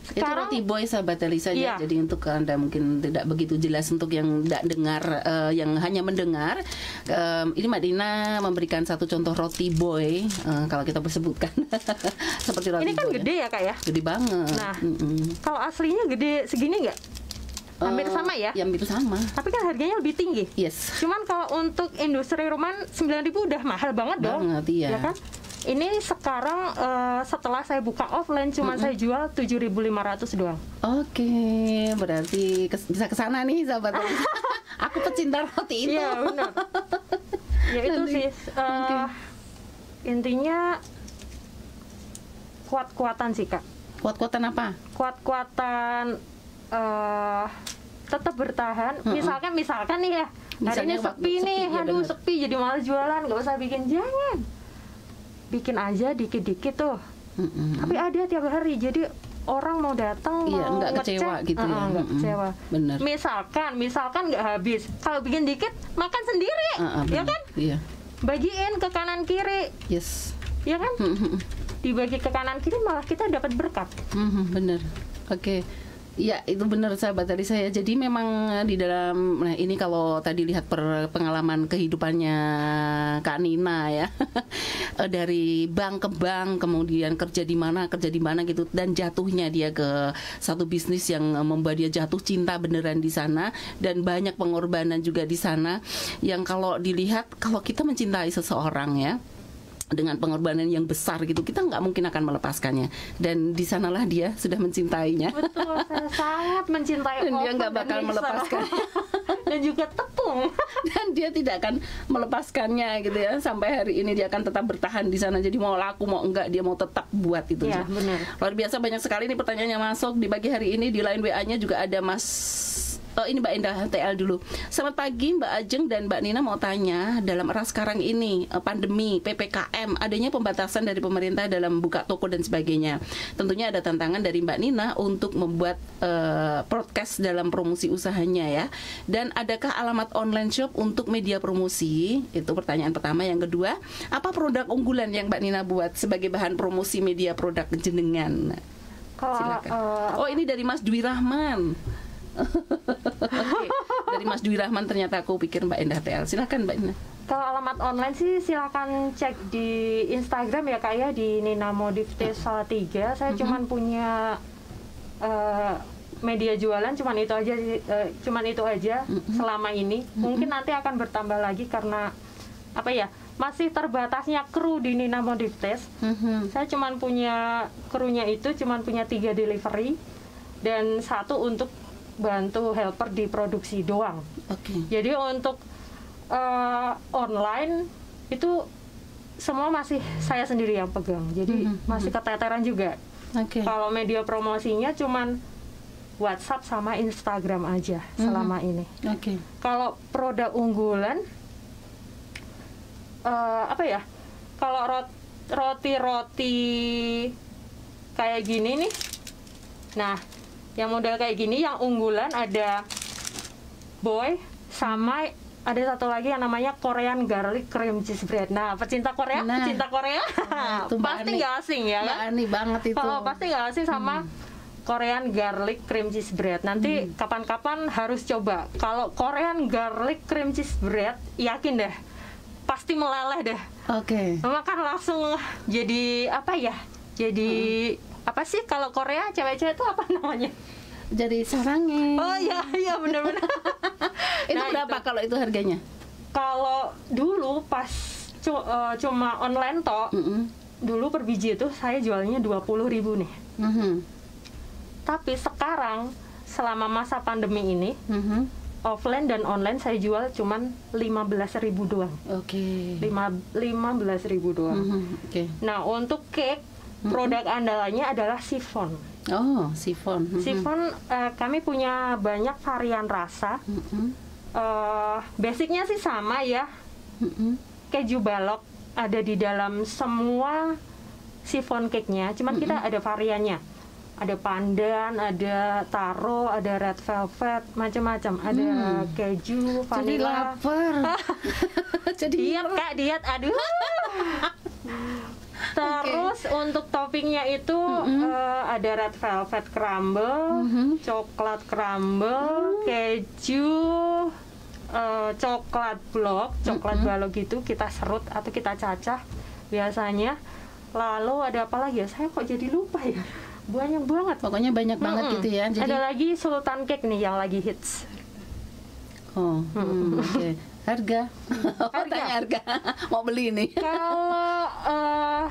Sekarang, itu roti boy sahabat Elisa ya. Jadi untuk Anda mungkin tidak begitu jelas untuk yang tidak dengar, yang hanya mendengar, ini Mbak Dina memberikan satu contoh roti boy, kalau kita bersebutkan seperti roti ini kan boy, gede ya kak ya, gede banget. Nah kalau aslinya gede segini nggak? Hampir sama ya? Hampir sama. Tapi kan harganya lebih tinggi. Yes. Cuman kalau untuk industri rumahan 9.000 udah mahal banget dong. Iya. Ya kan? Ini sekarang setelah saya buka offline cuman saya jual 7.500 doang. Oke, berarti bisa kesana nih sahabat. Aku pecinta roti itu. Iya benar. Ya itu sih. Intinya kuat-kuatan sih kak. Kuat-kuatan apa? Kuat-kuatan tetap bertahan. Misalkan nih ya, hari ini sepi nih, aduh sepi jadi malas jualan, nggak usah bikin, jangan. Bikin aja dikit-dikit tuh. Tapi ada tiap hari, jadi orang mau datang mau nggak kecewa gitu ya. Nggak kecewa. Bener. Misalkan nggak habis, kalau bikin dikit makan sendiri, ya kan? Iya. Bagiin ke kanan kiri. Yes. Ya kan? Dibagi ke kanan kiri malah kita dapat berkat. Bener. Oke. Ya itu benar sahabat dari saya. Jadi memang di dalam, nah ini kalau tadi lihat pengalaman kehidupannya Kak Nina ya, dari bank ke bank, kemudian kerja di mana gitu, dan jatuhnya dia ke satu bisnis yang membuat dia jatuh cinta beneran di sana, dan banyak pengorbanan juga di sana. Yang kalau dilihat, kalau kita mencintai seseorang ya, dengan pengorbanan yang besar gitu, kita nggak mungkin akan melepaskannya, dan di sanalah dia sudah mencintainya. Betul, saya sangat mencintai dan dia nggak bakal melepaskan dan juga tepung, dan dia tidak akan melepaskannya gitu ya, sampai hari ini dia akan tetap bertahan di sana. Jadi mau laku mau enggak, dia mau tetap buat itu. Ya, benar. Luar biasa, banyak sekali nih pertanyaannya masuk di pagi hari ini. Di line WA-nya juga ada Mas Oh, ini Mbak Endah TL dulu. Selamat pagi Mbak Ajeng dan Mbak Nina, mau tanya, dalam era sekarang ini pandemi, PPKM, adanya pembatasan dari pemerintah dalam buka toko dan sebagainya. Tentunya ada tantangan dari Mbak Nina untuk membuat podcast dalam promosi usahanya ya. Dan adakah alamat online shop untuk media promosi? Itu pertanyaan pertama. Yang kedua, apa produk unggulan yang Mbak Nina buat sebagai bahan promosi media produk jenengan? Silakan. Oh, ini dari Mas Dwi Rahman. Okay. Dari Mas Dwi Rahman, ternyata aku pikir Mbak Endah TL. Silakan Mbak Nina. Kalau alamat online sih silakan cek di Instagram ya Kak ya, di Nina Modiftes Salatiga. Saya cuman punya media jualan cuman itu aja selama ini. Mungkin nanti akan bertambah lagi karena apa ya? Masih terbatasnya kru di Nina Modiftes. Saya cuman punya krunya itu cuman punya 3 delivery dan 1 untuk bantu helper di produksi doang. Jadi untuk online itu semua masih saya sendiri yang pegang. Jadi masih keteteran juga. Kalau media promosinya cuman WhatsApp sama Instagram aja selama ini. Kalau produk unggulan apa ya? Kalau roti-roti kayak gini nih. Nah, yang model kayak gini yang unggulan ada Boy sama ada satu lagi yang namanya Korean Garlic Cream Cheese Bread. Nah, pecinta Korea, pasti nggak asing ya kan? Aneh banget itu. Kalau pasti nggak asing sama Korean Garlic Cream Cheese Bread. Nanti kapan-kapan harus coba. Kalau Korean Garlic Cream Cheese Bread, yakin deh, pasti meleleh deh. Makan langsung jadi apa ya? Jadi apa sih kalau Korea cewek-cewek itu apa namanya? Jadi sarangnya. Oh iya benar-benar. Itu berapa itu? Kalau itu harganya? Kalau dulu pas cuma online toh, dulu per biji itu saya jualnya 20.000 nih. Tapi sekarang selama masa pandemi ini, offline dan online saya jual cuman 15.000 doang. 15.000 doang. Nah, untuk cake produk andalannya adalah chiffon. Chiffon kami punya banyak varian rasa. Basicnya sih sama ya. Keju balok ada di dalam semua chiffon cake-nya. Cuman kita ada variannya. Ada pandan, ada taro, ada red velvet, macam-macam. Ada keju, vanilla. Jadi lapar. Jadi diet, aduh. Terus untuk toppingnya itu ada red velvet crumble, coklat crumble, keju, coklat blok, coklat balok gitu kita serut atau kita cacah biasanya. Lalu ada apa lagi ya? Saya kok jadi lupa ya. Banyak banget. Pokoknya banyak banget gitu ya. Jadi ada lagi sultan cake nih yang lagi hits. Harga? Harga. Mau beli nih. Kalau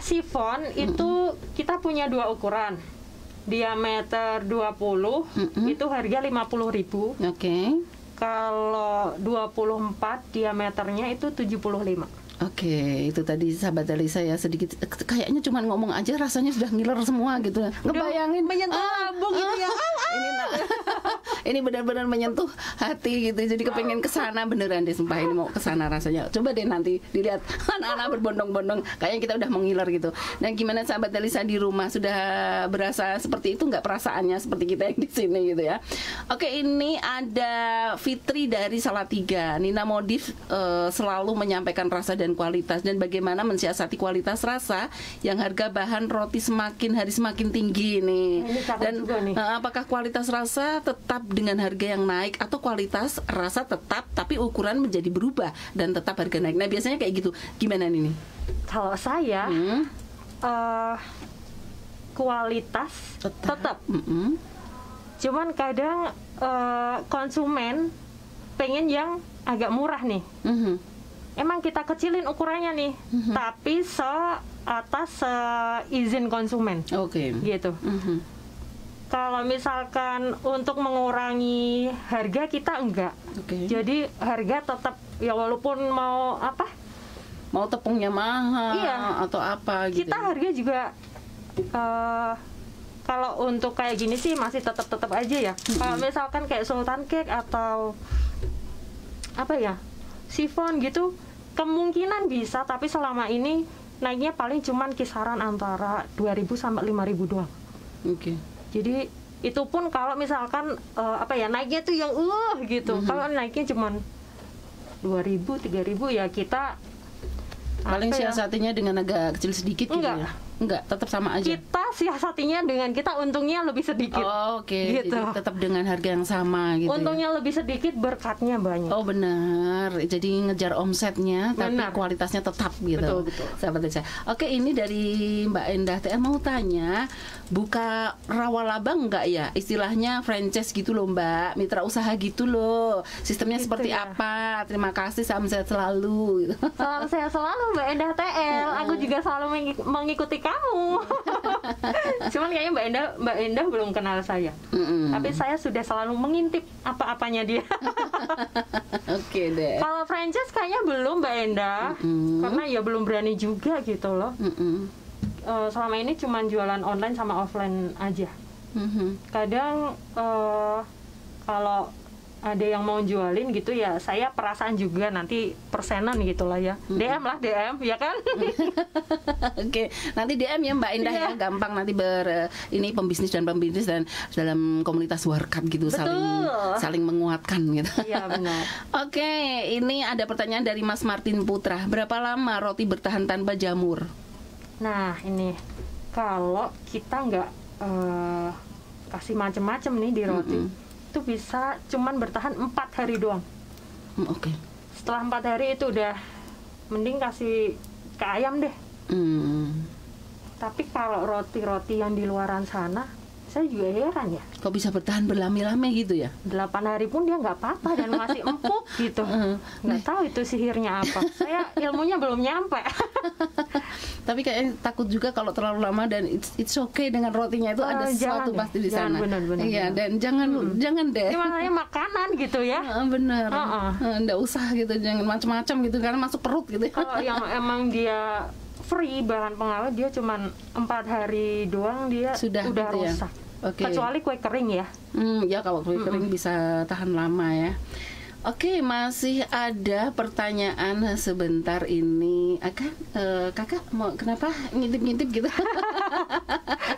chiffon itu kita punya 2 ukuran. Diameter 20 itu harga 50.000. Kalau 24 diameternya itu 75. Itu tadi sahabat Alisa ya, sedikit kayaknya cuma ngomong aja rasanya sudah ngiler semua gitu. Ngebayangin menyentuh lambung gitu ya. Ini benar-benar menyentuh hati gitu. Jadi kepengen kesana beneran deh, sumpah ini mau kesana rasanya. Coba deh nanti dilihat anak-anak berbondong-bondong, kayaknya kita udah mau ngiler gitu. Nah, gimana sahabat Alisa di rumah, sudah berasa seperti itu nggak perasaannya seperti kita yang di sini gitu ya? Ini ada Fitri dari Salatiga. Nina Modif selalu menyampaikan rasa dan kualitas, dan bagaimana mensiasati kualitas rasa yang harga bahan roti semakin hari semakin tinggi nih. Dan apakah kualitas rasa tetap dengan harga yang naik atau kualitas rasa tetap tapi ukuran menjadi berubah dan tetap harga naik? Nah, biasanya kayak gitu. Gimana nih? Kalau saya kualitas tetap. Cuman kadang konsumen pengen yang agak murah nih. Emang kita kecilin ukurannya nih, tapi atas izin konsumen. Gitu. Kalau misalkan untuk mengurangi harga kita enggak. Jadi harga tetap ya, walaupun mau tepungnya mahal atau apa gitu. Kita harga juga kalau untuk kayak gini sih masih tetap aja ya. Kalau misalkan kayak sultan cake atau apa ya, chiffon gitu, kemungkinan bisa, tapi selama ini naiknya paling cuman kisaran antara 2.000 sampai 5.000 doang. Oke. Jadi itu pun kalau misalkan apa ya, naiknya tuh yang gitu. Kalau naiknya cuman 2.000, 3.000 ya kita paling siasatinya dengan agak kecil sedikit gitu Enggak. ya? Enggak, tetap sama aja. Kita siasatinya dengan kita untungnya lebih sedikit. Oh, oke. Gitu. Jadi tetap dengan harga yang sama gitu. Untungnya lebih sedikit, berkatnya banyak. Oh benar, jadi ngejar omsetnya tapi kualitasnya tetap gitu. Betul. Sahabat saya. Oke, ini dari Mbak Endah TM mau tanya, buka rawa laba enggak ya? Istilahnya franchise gitu loh Mbak, mitra usaha gitu loh. Sistemnya Gitu seperti ya. apa? Terima kasih, salam sehat selalu. Gitu. Salam sehat selalu Mbak Endah TL. Aku juga selalu mengikuti kamu. Cuman kayaknya Mbak Endah belum kenal saya. Tapi saya sudah selalu mengintip apa-apanya dia. Oke deh. Kalau franchise kayaknya belum Mbak Endah, karena ya belum berani juga gitu loh. Selama ini cuma jualan online sama offline aja. Kadang kalau ada yang mau jualin gitu ya, saya perasaan juga nanti persenan gitulah ya. DM lah, DM ya kan. Oke, nanti DM ya Mbak Endah ya, gampang nanti ini pembisnis dan dalam komunitas warkat gitu. Betul. saling menguatkan gitu. Iya benar. Oke, ini ada pertanyaan dari Mas Martin Putra. Berapa lama roti bertahan tanpa jamur? Nah ini kalau kita nggak kasih macem-macem nih di roti, itu bisa cuman bertahan 4 hari doang. Oke. Setelah 4 hari itu udah mending kasih ke ayam deh. Tapi kalau roti-roti yang di luaran sana, saya juga heran ya. Kok bisa bertahan berlama-lama gitu ya? 8 hari pun dia nggak apa-apa dan masih empuk gitu. Nggak tahu itu sihirnya apa. Saya ilmunya belum nyampe. Tapi kayaknya takut juga kalau terlalu lama, dan it's okay dengan rotinya itu ada sesuatu pasti di sana. Benar-benar. Iya, dan jangan deh. Ini makanya makanan gitu ya. Bener. Nggak usah gitu, jangan macam-macam gitu karena masuk perut gitu. Kalau yang emang dia free bahan pengawet, dia cuman 4 hari doang dia sudah udah gitu rusak. Ya? Okay. Kecuali kue kering ya. Ya kalau kue kering bisa tahan lama ya. Oke, masih ada pertanyaan sebentar ini. Kakak mau kenapa ngintip-ngintip gitu?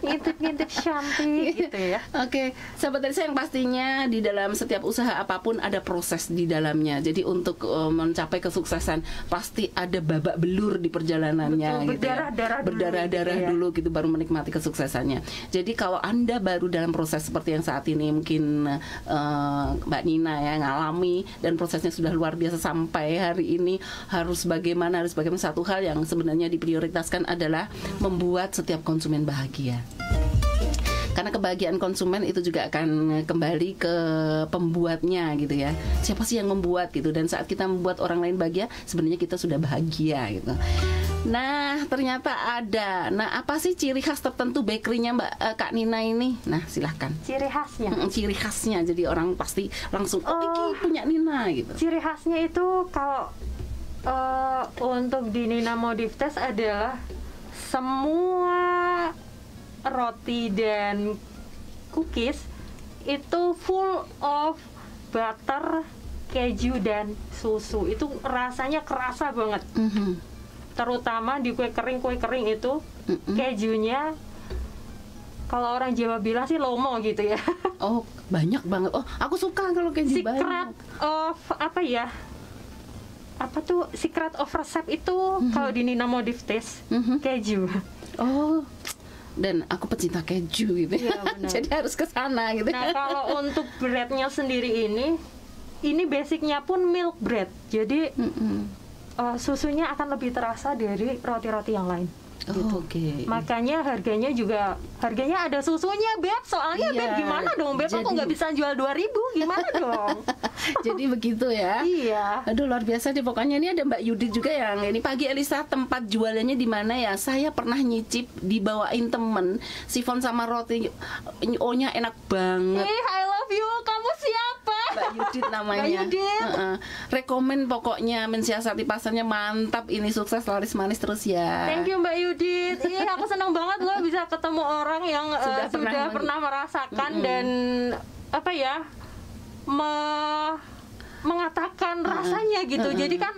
Ngintip-ngintip cantik gitu ya. Oke, sahabat dari saya, yang pastinya di dalam setiap usaha apapun ada proses di dalamnya. Jadi untuk mencapai kesuksesan pasti ada babak belur di perjalanannya. Betul, gitu berdarah-darah ya. dulu gitu baru menikmati kesuksesannya. Jadi kalau Anda baru dalam proses seperti yang saat ini mungkin Mbak Nina ya ngalami, dan prosesnya sudah luar biasa sampai hari ini, harus bagaimana satu hal yang sebenarnya diprioritaskan adalah membuat setiap konsumen bahagia. Karena kebahagiaan konsumen itu juga akan kembali ke pembuatnya gitu ya. Siapa sih yang membuat gitu, dan saat kita membuat orang lain bahagia, sebenarnya kita sudah bahagia gitu. Nah, ternyata ada. Nah, apa sih ciri khas tertentu bakerynya Kak Nina ini? Nah, silahkan. Ciri khasnya? Ciri khasnya, jadi orang pasti langsung, ini punya Nina gitu. Ciri khasnya itu kalau untuk di Nina Modiftes adalah semua roti dan cookies itu full of butter, keju dan susu. Itu rasanya kerasa banget. Terutama di kue kering itu kejunya, kalau orang Jawa bilang sih lomo gitu ya. Oh, banyak banget. Oh, aku suka kalau keju banyak. Secret of apa ya? Apa tuh secret of resep itu kalau di Nina Modiftes keju. Oh, dan aku pecinta keju gitu ya, jadi harus ke sana gitu. Nah, kalau untuk breadnya sendiri ini basicnya pun milk bread, jadi susunya akan lebih terasa dari roti-roti yang lain. Gitu. Oke. Makanya harganya ada susunya, Beb. Soalnya Beb gimana dong, Beb? Aku nggak bisa jual 2.000, gimana dong? Jadi begitu ya. Iya. Aduh, luar biasa deh pokoknya. Ini ada Mbak Yudit juga yang ini, pagi Elisa, tempat jualannya di mana ya? Saya pernah nyicip, dibawain temen chiffon sama roti. O-nya enak banget. I love you. Kamu siapa? Mbak Mbak Yudit namanya. Mbak Yudit. Rekomen pokoknya, mensiasati pasarnya mantap, ini sukses laris manis terus ya. Thank you Mbak Yudit. Iya, aku senang banget loh bisa ketemu orang yang sudah pernah merasakan dan apa ya, mengatakan rasanya gitu. Jadi kan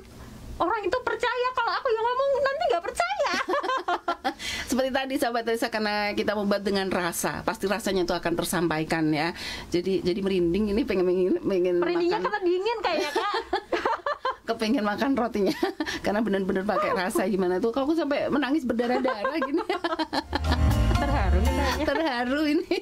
orang itu percaya, kalau aku yang ngomong nanti nggak percaya. Seperti tadi sahabat Elisa, karena kita membuat dengan rasa, pasti rasanya itu akan tersampaikan ya. Jadi merinding ini, pengen merindingnya makan. karena dingin kayaknya Kak. Kepengen makan rotinya karena benar-benar pakai rasa gimana tuh. Kalau aku sampai menangis berdarah-darah gini. Terharu ini.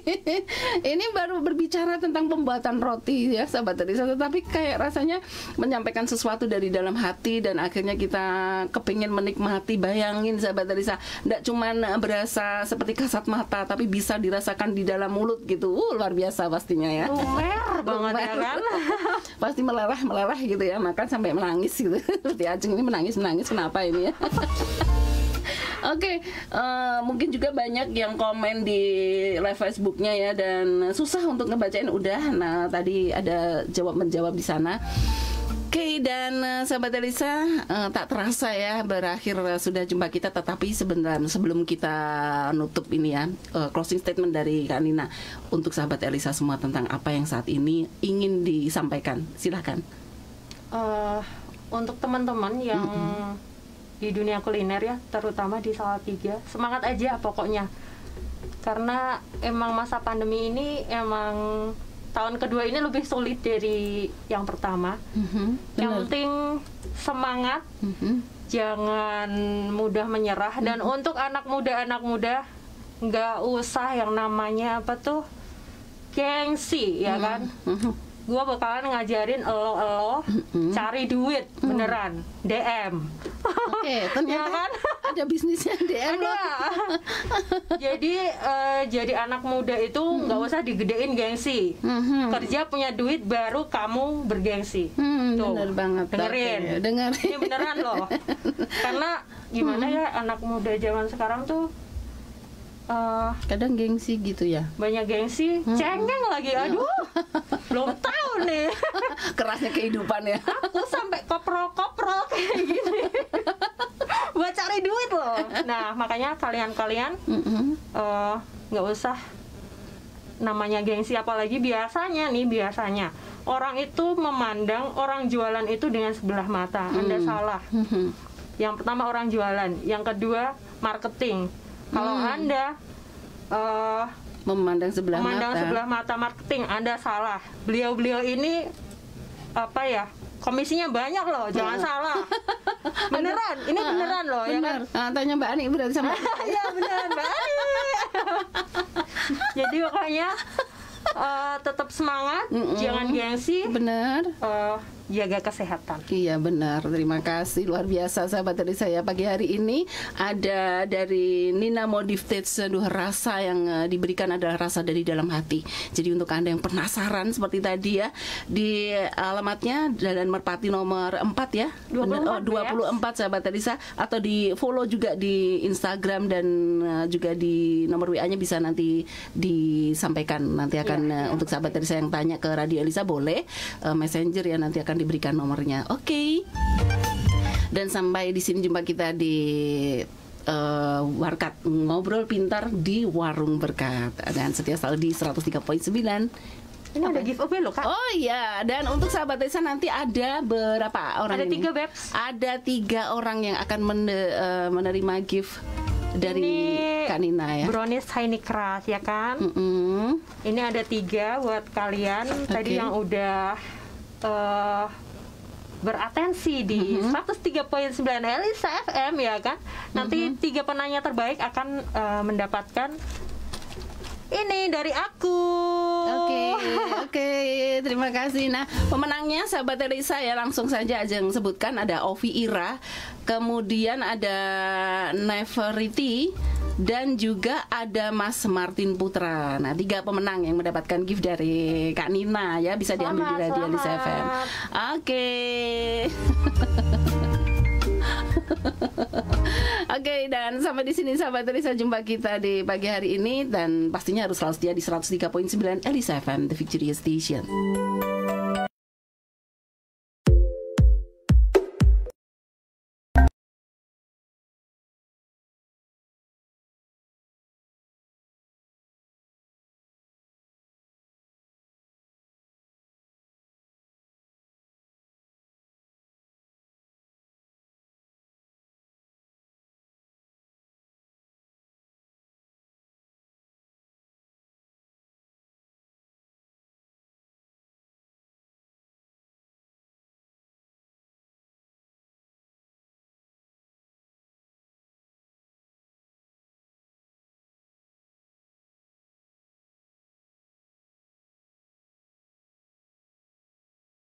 Ini baru berbicara tentang pembuatan roti ya sahabat Elisa, tetapi kayak rasanya menyampaikan sesuatu dari dalam hati dan akhirnya kita kepingin menikmati. Bayangin sahabat Elisa, tidak cuman berasa seperti kasat mata, tapi bisa dirasakan di dalam mulut gitu. Luar biasa pastinya ya. Lumer banget ya kan. Pasti meleleh gitu ya, makan sampai menangis gitu. Seperti Ajeng ini menangis kenapa ini ya. Oke, mungkin juga banyak yang komen di live Facebooknya ya, dan susah untuk ngebacain udah. Nah tadi ada menjawab di sana. Oke, dan sahabat Elisa, tak terasa ya berakhir sudah jumpa kita. Tetapi sebentar sebelum kita nutup ini ya, closing statement dari Kak Nina untuk sahabat Elisa semua tentang apa yang saat ini ingin disampaikan. Silahkan. Untuk teman-teman yang di dunia kuliner ya, terutama di Salatiga, semangat aja pokoknya. Karena emang masa pandemi ini emang tahun kedua ini lebih sulit dari yang pertama. Yang penting semangat, jangan mudah menyerah. Dan untuk anak muda nggak usah yang namanya apa tuh gengsi ya kan. Gue bakalan ngajarin elo cari duit beneran, DM. Oke, ternyata ya kan? Ada bisnisnya DM. Ada. Jadi anak muda itu nggak usah digedein gengsi. Kerja punya duit baru kamu bergengsi. Bener banget. Dengerin. Ini beneran loh. Karena gimana ya, anak muda zaman sekarang tuh kadang gengsi gitu ya. Banyak gengsi, cengeng lagi. Aduh, belum tahu nih. Kerasnya kehidupan ya. Aku sampai koprol kayak gini buat cari duit loh. Nah makanya kalian nggak usah namanya gengsi. Apalagi biasanya orang itu memandang orang jualan itu dengan sebelah mata. Anda salah. Yang pertama orang jualan, yang kedua marketing. Kalau Anda memandang sebelah mata marketing, Anda salah. Beliau ini apa ya, komisinya banyak loh, jangan salah. Beneran, ini beneran loh. Bener. Ya kan? Tanya Mbak Ani berarti sama. Iya beneran Mbak Ani. Jadi makanya tetap semangat, jangan gengsi. Bener. Jaga kesehatan. Iya benar, terima kasih luar biasa sahabat dari saya. Pagi hari ini ada dari Nina Modified, seduh rasa yang diberikan adalah rasa dari dalam hati. Jadi untuk Anda yang penasaran seperti tadi ya, di alamatnya Jalan Merpati nomor 4 ya, 24 sahabat Teresa, atau di follow juga di Instagram dan juga di nomor WA-nya bisa nanti disampaikan. Nanti akan untuk sahabat Teresa yang tanya ke Radio Elisa boleh messenger ya, nanti akan diberikan nomornya. Oke. Dan sampai di sini jumpa kita di Warkat, ngobrol pintar di Warung Berkat, dan setia selalu di 103.9. Ini ada giveaway loh Kak. Oh iya, dan untuk sahabat Desa nanti ada berapa orang? Ada ini? 3 Bebs. Ada 3 orang yang akan menerima gift dari Kak Nina ya. Brownies Tiny Crush ya kan. Ini ada 3 buat kalian. Tadi yang udah beratensi di 103.9 Elisa FM ya kan. Nanti 3 penanya terbaik akan mendapatkan ini dari aku. Oke, terima kasih. Nah, pemenangnya sahabat Elisa ya, langsung saja Ajeng sebutkan. Ada Ovi Ira, kemudian ada Neverity, dan juga ada Mas Martin Putra. Nah, 3 pemenang yang mendapatkan gift dari Kak Nina ya, bisa diambil di Radio Elisa FM. Oke. Oke, dan sampai di sini sahabat Elisa jumpa kita di pagi hari ini, dan pastinya harus selalu setia di 103.9 Elisa FM, The Victoria Station.